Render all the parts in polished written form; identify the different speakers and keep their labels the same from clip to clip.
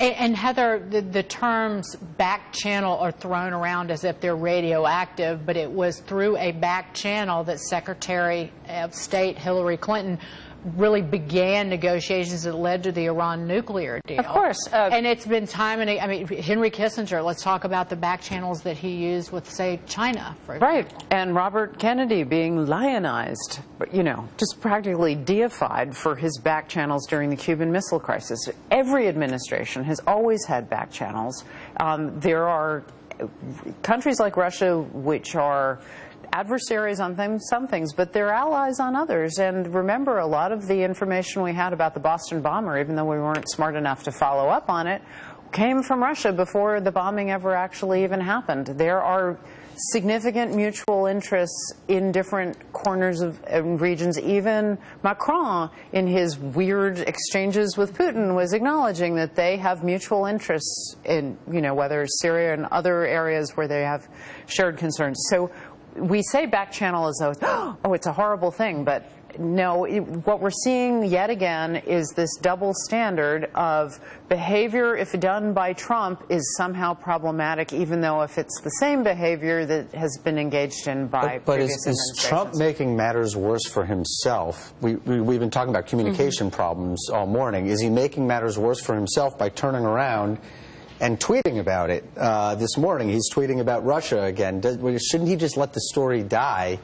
Speaker 1: And Heather, the terms back channel are thrown around as if they're radioactive, but it was through a back channel that Secretary of State Hillary Clinton really began negotiations that led to the Iran nuclear deal.
Speaker 2: Of course.
Speaker 1: And it's been time and I mean, Henry Kissinger, let's talk about the back channels that he used with, say, China, for example.
Speaker 2: Right. And Robert Kennedy being lionized, you know, just practically deified for his back channels during the Cuban Missile Crisis. Every administration has always had back channels. There are countries like Russia which are adversaries on some things, but they're allies on others. And remember, a lot of the information we had about the Boston bomber, even though we weren't smart enough to follow up on it, came from Russia before the bombing ever actually even happened. There are significant mutual interests in different corners of regions. Even Macron, in his weird exchanges with Putin, was acknowledging that they have mutual interests in, you know, whether Syria and other areas where they have shared concerns. So we say back channel as though, oh, it's a horrible thing, but no, what we're seeing yet again is this double standard of behavior, if done by Trump, is somehow problematic, even though if it's the same behavior that has been engaged in by previous administrations.
Speaker 3: Is Trump making matters worse for himself? We've been talking about communication problems all morning. Is he making matters worse for himself by turning around and tweeting about it? This morning he's tweeting about Russia again. Shouldn't he just let the story die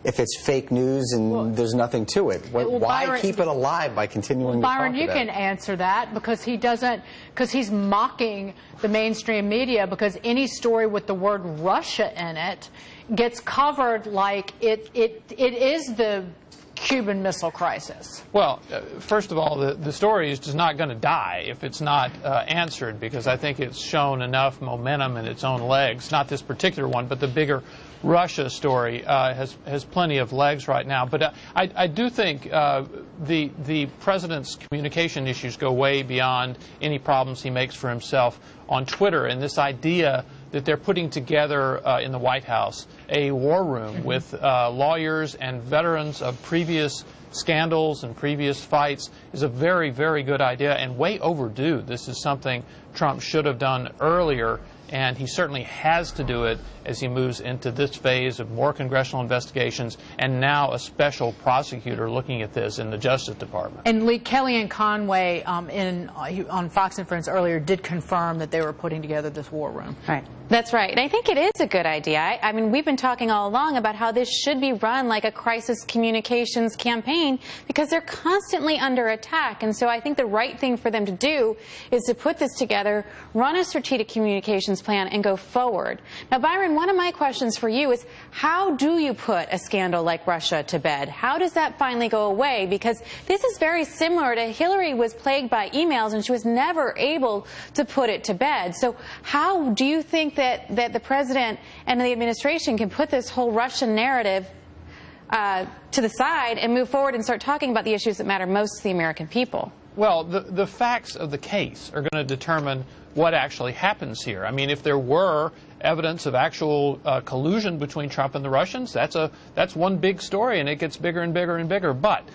Speaker 3: if it's fake news and there's nothing to it? Why
Speaker 1: Byron,
Speaker 3: keep it alive by continuing to talk about it?
Speaker 1: Byron, you can answer that because he doesn't, because he's mocking the mainstream media, because any story with the word Russia in it gets covered like it is the Cuban Missile Crisis.
Speaker 4: Well, first of all, the story is just not going to die if it's not answered, because I think it's shown enough momentum in its own legs. Not this particular one, but the bigger Russia story has plenty of legs right now. But I do think the president's communication issues go way beyond any problems he makes for himself on Twitter, and this idea that they're putting together in the White House a war room with lawyers and veterans of previous scandals and previous fights is a very, very good idea and way overdue. This is something Trump should have done earlier, and he certainly has to do it as he moves into this phase of more congressional investigations and now a special prosecutor looking at this in the Justice Department.
Speaker 1: And Lee, Kellyanne Conway on Fox and Friends earlier did confirm that they were putting together this war room.
Speaker 5: Right. That's right. And I think it is a good idea. I mean, we've been talking all along about how this should be run like a crisis communications campaign because they're constantly under attack. And so I think the right thing for them to do is to put this together, run a strategic communications plan, and go forward. Now, Byron, one of my questions for you is, how do you put a scandal like Russia to bed? How does that finally go away? Because this is very similar to Hillary was plagued by emails and she was never able to put it to bed. So how do you think that the president and the administration can put this whole Russian narrative to the side and move forward and start talking about the issues that matter most to the American people?
Speaker 4: Well, the facts of the case are going to determine what actually happens here. I mean, if there were evidence of actual collusion between Trump and the Russians, that's one big story, and it gets bigger and bigger and bigger. But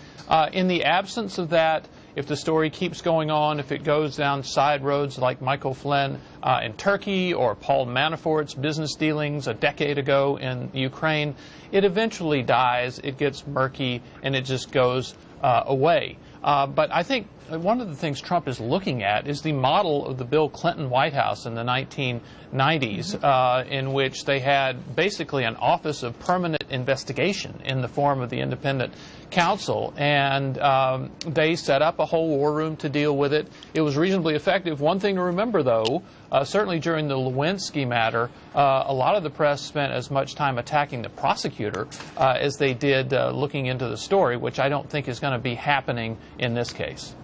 Speaker 4: in the absence of that, if the story keeps going on, if it goes down side roads like Michael Flynn in Turkey or Paul Manafort's business dealings a decade ago in Ukraine, it eventually dies, it gets murky, and it just goes away. But I think one of the things Trump is looking at is the model of the Bill Clinton White House in the 1990s, in which they had basically an Office of Permanent Investigation in the form of the Independent Counsel, and they set up a whole war room to deal with it. It was reasonably effective. One thing to remember, though, certainly during the Lewinsky matter, a lot of the press spent as much time attacking the prosecutor as they did looking into the story, which I don't think is going to be happening in this case.